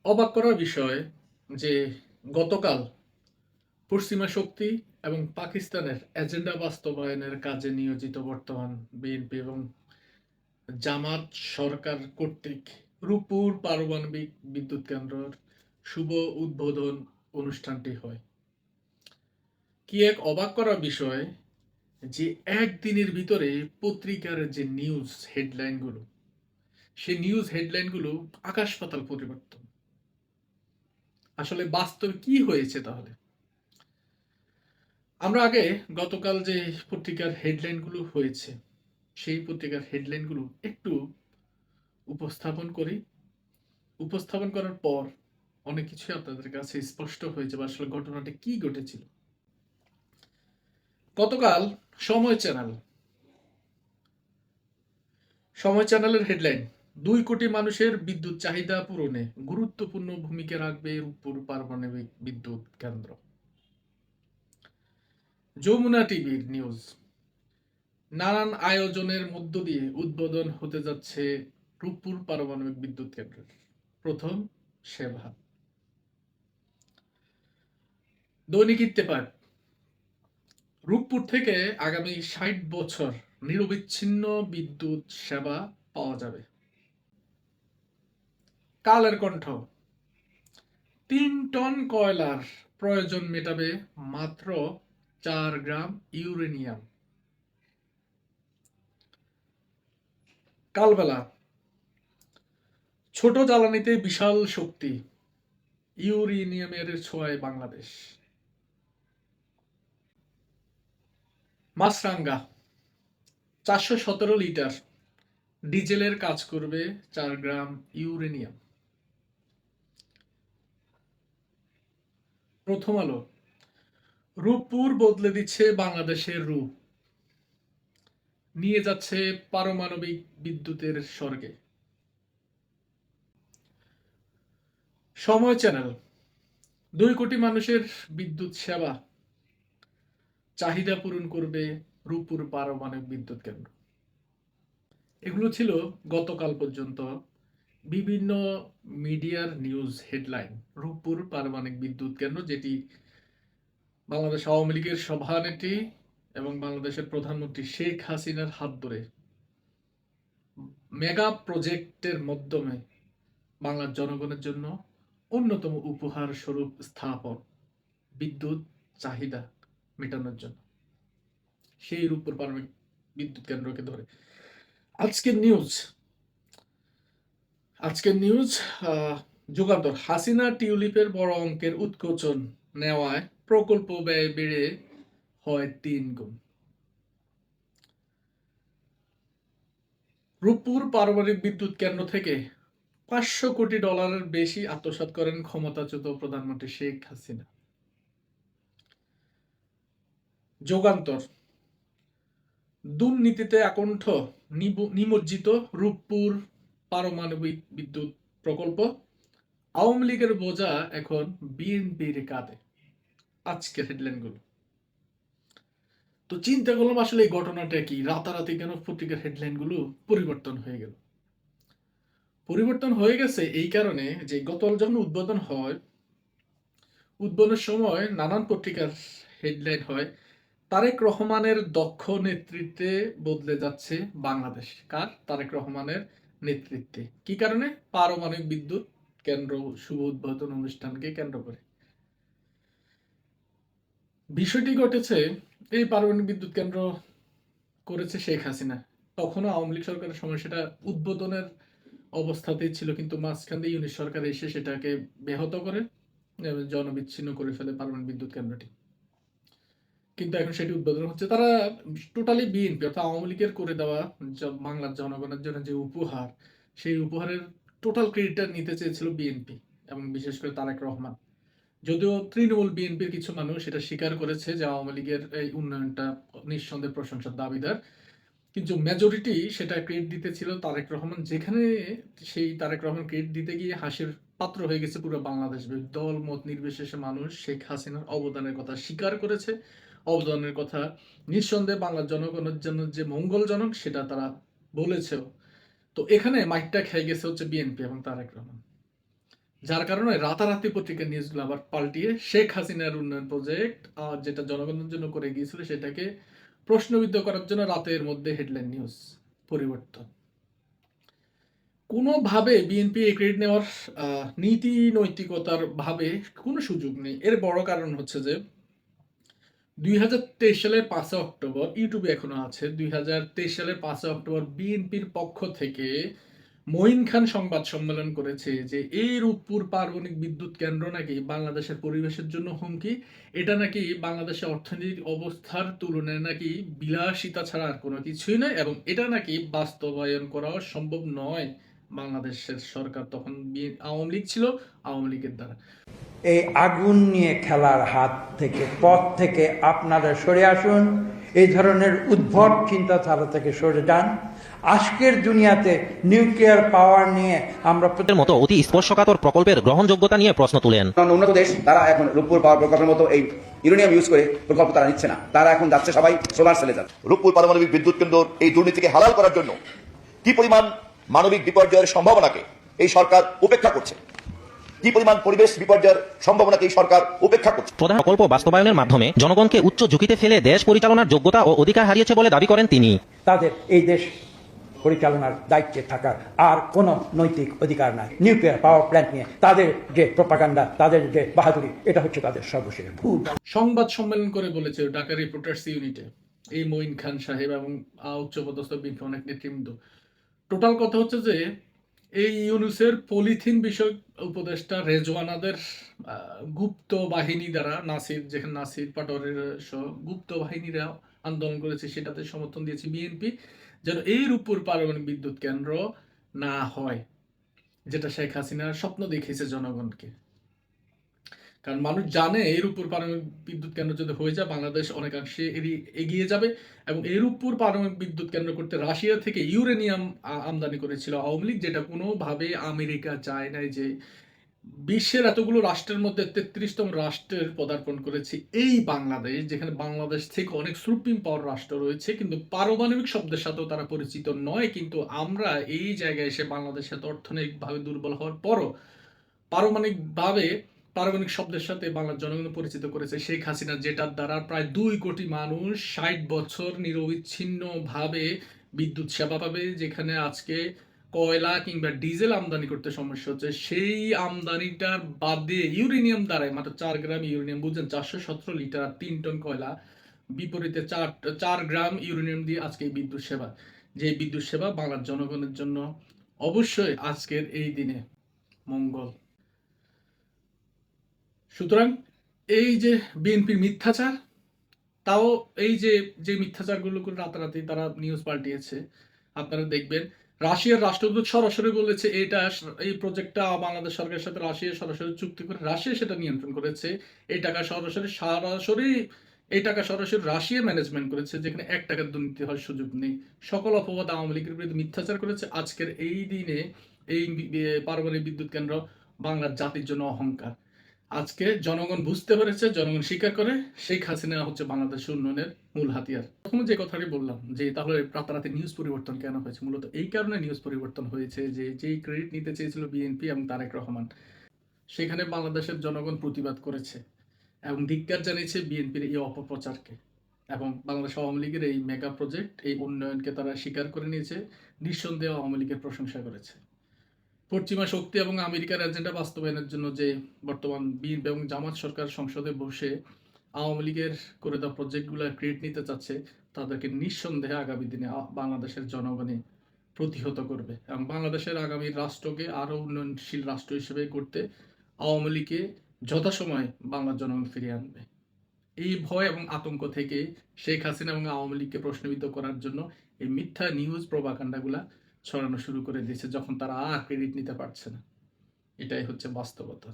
অবাক করার বিষয় যে গতকাল পশ্চিমা শক্তি এবং পাকিস্তানের এজেন্ডা বাস্তবায়নের কাজে নিয়োজিত বর্তমান বিএনপি এবং জামাত সরকার কর্তৃক রূপপুর পারমাণবিক বিদ্যুৎ কেন্দ্রের শুভ উদ্বোধন অনুষ্ঠানটি হয়। কি এক অবাক করা বিষয় যে একদিনের ভিতরে পত্রিকার যে নিউজ হেডলাইনগুলো, সেই নিউজ হেডলাইনগুলো আকাশ পাতাল পরিবর্তন। আসলে বাস্তবে কি হয়েছে তাহলে? আমরা আগে গতকাল যে পত্রিকার হেডলাইনগুলো হয়েছে সেই পত্রিকার হেডলাইনগুলো একটু উপস্থাপন করি। উপস্থাপন করার পর অনেক কিছুই আপনাদের কাছে স্পষ্ট হয়ে যাবে আসলে ঘটনাটা কি ঘটেছিল। গতকাল সময় চ্যানেল সময় চ্যানেলের হেডলাইন, 2 কোটি মানুষের বিদ্যুৎ চাহিদা পূরণে গুরুত্বপূর্ণ ভূমিকা রাখবে রূপপুর পারমাণবিক বিদ্যুৎ কেন্দ্র। যমুনা টিভির নিউজ, নানান আয়োজনের মধ্য দিয়ে উদ্বোধন হতে যাচ্ছে রূপপুর পারমাণবিক বিদ্যুৎ কেন্দ্রের প্রথম সেবা। দৈনিক ইত্তেফাক, রূপপুর থেকে আগামী 60 বছর নিরবিচ্ছিন্ন বিদ্যুৎ সেবা পাওয়া যাবে। কালের কণ্ঠ, 3 টন কয়লার প্রয়োজন মেটাবে মাত্র 4 গ্রাম ইউরেনিয়াম। কালবেলা, ছোট জ্বালানিতে বিশাল শক্তি, ইউরেনিয়ামের ছোঁয়ায় বাংলাদেশ। মাছরাঙ্গা, 417 লিটার ডিজেলের কাজ করবে 4 গ্রাম ইউরেনিয়াম। প্রথম আলো, রূপপুর বদলে দিচ্ছে বাংলাদেশের রূপ, নিয়ে যাচ্ছে পারমাণবিক বিদ্যুতের স্বর্গে। সময় চ্যানেল, 2 কোটি মানুষের বিদ্যুৎ সেবা চাহিদা পূরণ করবে রূপপুর পারমাণবিক বিদ্যুৎ কেন্দ্র। এগুলো ছিল গতকাল পর্যন্ত বিভিন্ন মিডিয়ার নিউজ হেডলাইন। রূপপুর পারমাণবিক বিদ্যুৎ কেন্দ্র, যেটি বাংলাদেশ আওয়ামী লীগের সভানেত্রী এবং বাংলাদেশের প্রধানমন্ত্রী শেখ হাসিনার হাত ধরে মেগা প্রজেক্টের মাধ্যমে বাংলার জনগণের জন্য অন্যতম উপহার স্বরূপ স্থাপন, বিদ্যুৎ চাহিদা মেটানোর জন্য সেই রূপপুর পারমাণবিক বিদ্যুৎ কেন্দ্রকে ধরে আজকের নিউজ। আজকের নিউজ যুগান্তর, হাসিনা টিউলিপের বড় অঙ্কের উৎকোচন নেওয়ায় প্রকল্প ব্যয় বেড়ে হয় 3 গুণ। রূপপুর পারমাণবিক বিদ্যুৎ কেন্দ্র থেকে $500 কোটি বেশি আত্মসাৎ করেন ক্ষমতাচ্যুত প্রধানমন্ত্রী শেখ হাসিনা। যুগান্তর, দুর্নীতিতে আকণ্ঠ নিমজ্জিত রূপপুর পারমাণবিক বিদ্যুৎ প্রকল্প, আওয়ামী লীগের বোঝা এখন বিএনপির কাঁধে। আজকের হেডলাইনগুলো তো চিন্তা করলাম আসলে এই ঘটনাটা কি, রাতারাতি কেন পত্রিকার হেডলাইনগুলো পরিবর্তন হয়ে গেল। পরিবর্তন হয়ে গেছে এই কারণে যে গতকাল যখন উদ্বোধন হয়, উদ্বোধনের সময় নানান পত্রিকার হেডলাইন হয়, তারেক রহমানের দক্ষ নেতৃত্বে বদলে যাচ্ছে বাংলাদেশ। কার? তারেক রহমানের নেতৃত্বে। কি কারণে? পারমাণবিক বিদ্যুৎ কেন্দ্র শুভ উদ্বোধন অনুষ্ঠানকে কেন্দ্র করে বিষয়টি ঘটেছে। এই পারমাণবিক বিদ্যুৎ কেন্দ্র করেছে শেখ হাসিনা, তখনও আওয়ামী লীগ সরকারের সময় সেটা উদ্বোধনের অবস্থাতেই ছিল, কিন্তু মাঝখান দিয়ে ইউনিট সরকার এসে সেটাকে ব্যাহত করে জনবিচ্ছিন্ন করে ফেলে পারমাণবিক বিদ্যুৎ কেন্দ্রটি। কিন্তু এখন সেটি উদ্বোধন হচ্ছে। তারা টোটালি বিএনপি অর্থাৎ আওয়ামী লীগের করে দেওয়া বাংলার জনগণের জন্য যে উপহার, সেই উপহারের টোটাল ক্রেডিটটা নিতে চেয়েছিল বিএনপি এবং বিশেষ করে তারেক রহমান। যদিও তৃণমূল বিএনপির কিছু মানুষ সেটা স্বীকার করেছে যে আওয়ামী লীগের এই উন্নয়নটা নিঃসন্দেহে প্রশংসার দাবিদার, কিন্তু মেজরিটি সেটা ক্রেডিট দিতে ছিল তারেক রহমান, যেখানে সেই তারেক রহমান ক্রেডিট দিতে গিয়ে হাসির পাত্র হয়ে গেছে পুরো বাংলাদেশ। দল মত নির্বিশেষে মানুষ শেখ হাসিনার অবদানের কথা স্বীকার করেছে, অবদানের কথা নিঃসন্দেহে বাংলার জনগণের জন্য যে মঙ্গলজনক সেটা তারা বলেছেও। তো এখানে মাইকটা খেয়ে গেছে হচ্ছে বিএনপি এবং তারেক রহমান। যার কারণে রাতারাতি পত্রিকার নিউজগুলো আবার পাল্টিয়ে শেখ হাসিনার উন্নয়ন প্রজেক্ট যেটা জনগণের জন্য করে গিয়েছিল সেটাকে প্রশ্নবিদ্ধ করার জন্য রাতের মধ্যে হেডলাইন নিউজ পরিবর্তন। কোনোভাবে বিএনপি এই ক্রেডিট নেওয়ার নীতি নৈতিকতার ভাবে কোনো সুযোগ নেই। এর বড় কারণ হচ্ছে যে 2023 সালের 5 অক্টোবর, ইউটিউবে এখনো আছে, 2023 সালের 5 অক্টোবর বিএনপির পক্ষ থেকে মঈন খান সংবাদ সম্মেলন করেছে যে এই রূপপুর পার্বণিক বিদ্যুৎ কেন্দ্র নাকি বাংলাদেশের পরিবেশের জন্য হুমকি, এটা নাকি বাংলাদেশের অর্থনৈতিক অবস্থার তুলনায় নাকি বিলাসিতা ছাড়া আর কোনো কিছুই নয়, এবং এটা নাকি বাস্তবায়ন করাও সম্ভব নয় বাংলাদেশের সরকার, তখন আওয়ামী লীগ ছিল, আওয়ামী লীগের দ্বারা। এই আগুন নিয়ে খেলার হাত থেকে, পথ থেকে আপনারা সরে আসুন। এই ধরনের উদ্ভট চিন্তাধারা থেকে সরে যান। আজকের দুনিয়াতে নিউক্লিয়ার পাওয়ার নিয়ে আমরা মতো অতি স্পর্শকাতর প্রকল্পের গ্রহণযোগ্যতা নিয়ে প্রশ্ন তুলেন। উন্নত দেশ তারা এখন রূপপুর পাওয়ার প্রকল্পের মতো এই ইউরেনিয়াম ইউজ করে প্রকল্প তারা নিচ্ছে না, তারা এখন যাচ্ছে সবাই সোলার সেলে যাচ্ছে। রূপপুর পারমাণবিক বিদ্যুৎ কেন্দ্র এই দুর্নীতিকে হালাল করার জন্য কি পরিমাণ মানবিক বিপর্যয়ের সম্ভাবনাকে এই সরকার উপেক্ষা করছে, কি পরিমাণ পরিবেশ বিপর্যয়ের সম্ভাবনাকে এই সরকার উপেক্ষা করছে। প্রধান প্রকল্প বাস্তবায়নের মাধ্যমে জনগণকে উচ্চ ঝুঁকিতে ফেলে দেশ পরিচালনার যোগ্যতা ও অধিকার হারিয়েছে বলে দাবি করেন তিনি। তাদের এই দেশ পরিচালনার দায়িত্বে থাকার আর কোনো নৈতিক অধিকার নাই। নিউক্লিয়ার পাওয়ার প্ল্যান্ট নিয়ে তাদের যে প্রপাগান্ডা, তাদের যে বাহাদুরি, এটা হচ্ছে তাদের সর্বশেষ ভুল। সংবাদ সম্মেলন করে বলেছে ঢাকা রিপোর্টার্স ইউনিটে এই মঈন খান সাহেব এবং উচ্চপদস্থ বিএনপি অনেক নেতৃবৃন্দ। টোটাল কথা হচ্ছে যে এই ইউনুসের পলিথিন বিষয়ক উপদেষ্টা রেজওয়ানাদের গুপ্ত বাহিনী দ্বারা যেখানে নাসির পাটোয়ারির সহ গুপ্ত বাহিনীরা আন্দোলন করেছে, সেটাতে সমর্থন দিয়েছে বিএনপি, যেন এই রূপপুর পারমাণবিক বিদ্যুৎ কেন্দ্র না হয়, যেটা শেখ হাসিনা স্বপ্ন দেখিয়েছে জনগণকে। কারণ মানুষ জানে এর উপর পারমাণবিক বিদ্যুৎ কেন্দ্র যদি হয়ে যায় বাংলাদেশ অনেকাংশে এগিয়ে যাবে, এবং এর উপর পারমাণবিক বিদ্যুৎ কেন্দ্র করতে রাশিয়া থেকে ইউরেনিয়াম আমদানি করেছিল আওয়ামী লীগ, যেটা কোনোভাবে আমেরিকা চায় নাই যে বিশ্বের এতগুলো রাষ্ট্রের মধ্যে 33তম রাষ্ট্রের পদার্পণ করেছে এই বাংলাদেশ, যেখানে বাংলাদেশ থেকে অনেক সুপ্রিম পাওয়ার রাষ্ট্র রয়েছে, কিন্তু পারমাণবিক শব্দের সাথেও তারা পরিচিত নয়। কিন্তু আমরা এই জায়গায় এসে বাংলাদেশ এত অর্থনৈতিকভাবে দুর্বল হওয়ার পরও পারমাণবিক শব্দের সাথে বাংলার জনগণ পরিচিত করেছে শেখ হাসিনা, যেটার দ্বারা প্রায় 2 কোটি মানুষ 60 বছর নিরবিচ্ছিন্ন ভাবে বিদ্যুৎ সেবা পাবে। যেখানে আজকে কয়লা কিংবা ডিজেল আমদানি করতে সমস্যা হচ্ছে, সেই আমদানিটার বাদে ইউরেনিয়াম দ্বারাই মাত্র 4 গ্রাম ইউরেনিয়াম, বুঝছেন, 417 লিটার, 3 টন কয়লা, বিপরীতে 4 গ্রাম ইউরেনিয়াম দিয়ে আজকে এই বিদ্যুৎ সেবা, যে বিদ্যুৎ সেবা বাংলার জনগণের জন্য অবশ্যই আজকের এই দিনে মঙ্গল। সুতরাং এই যে বিএনপির মিথ্যাচার, তাও এই যে মিথ্যাচারগুলো করে রাতারাতি তারা নিউজ পাল্টিয়েছে। আপনারা দেখবেন রাশিয়ার রাষ্ট্রদূত সরাসরি বলেছে এই প্রজেক্টটা বাংলাদেশ সরকারের সাথে রাশিয়া সরাসরি চুক্তি করে রাশিয়া সেটা নিয়ন্ত্রণ করেছে, এই টাকা সরাসরি রাশিয়া ম্যানেজমেন্ট করেছে, যেখানে 1 টাকার দুর্নীতি হওয়ার সুযোগ নেই। সকল অপবাদ আওয়ামী লীগের বিরুদ্ধে মিথ্যাচার করেছে। আজকের এই দিনে এই পারমাণবিক বিদ্যুৎ কেন্দ্র বাংলার জাতির জন্য অহংকার। আজকে জনগণ বুঝতে পেরেছে, জনগণ স্বীকার করে শেখ হাসিনা হচ্ছে বাংলাদেশের উন্নয়নের মূল হাতিয়ার। প্রথমে যে কথাটি বললাম যে তাহলে রাতারাতি নিউজ পরিবর্তন কেন হয়েছে, মূলত এই কারণে নিউজ পরিবর্তন হয়েছে যে যেই ক্রেডিট নিতে চেয়েছিল বিএনপি এবং তারেক রহমান, সেখানে বাংলাদেশের জনগণ প্রতিবাদ করেছে এবং ধিক্কার জানিয়েছে বিএনপির এই অপপ্রচারকে, এবং বাংলাদেশ আওয়ামী লীগের এই মেগা প্রজেক্ট, এই উন্নয়নকে তারা স্বীকার করে নিয়েছে, নিঃসন্দেহে আওয়ামী লীগের প্রশংসা করেছে। পশ্চিমা শক্তি এবং আমেরিকার এজেন্ডা বাস্তবায়নের জন্য যে বর্তমান বিএনপি এবং জামাত সরকার সংসদে বসে আওয়ামী লীগের করে দেওয়া প্রজেক্টগুলো ক্রিয়েট নিতে চাচ্ছে, তাদেরকে নিঃসন্দেহে আগামী দিনে বাংলাদেশের জনগণে প্রতিহত করবে, এবং বাংলাদেশের আগামী রাষ্ট্রকে আরও উন্নয়নশীল রাষ্ট্র হিসেবে করতে আওয়ামী লীগকে যথাসময়ে বাংলার জনগণ ফিরিয়ে আনবে। এই ভয় এবং আতঙ্ক থেকে শেখ হাসিনা এবং আওয়ামী লীগকে প্রশ্নবিদ্ধ করার জন্য এই মিথ্যা নিউজ প্রোপাগান্ডাগুলা ছড়ানো শুরু করে দিয়েছে, যখন তারা আর ক্রেডিট নিতে পারছে না। এটাই হচ্ছে বাস্তবতা।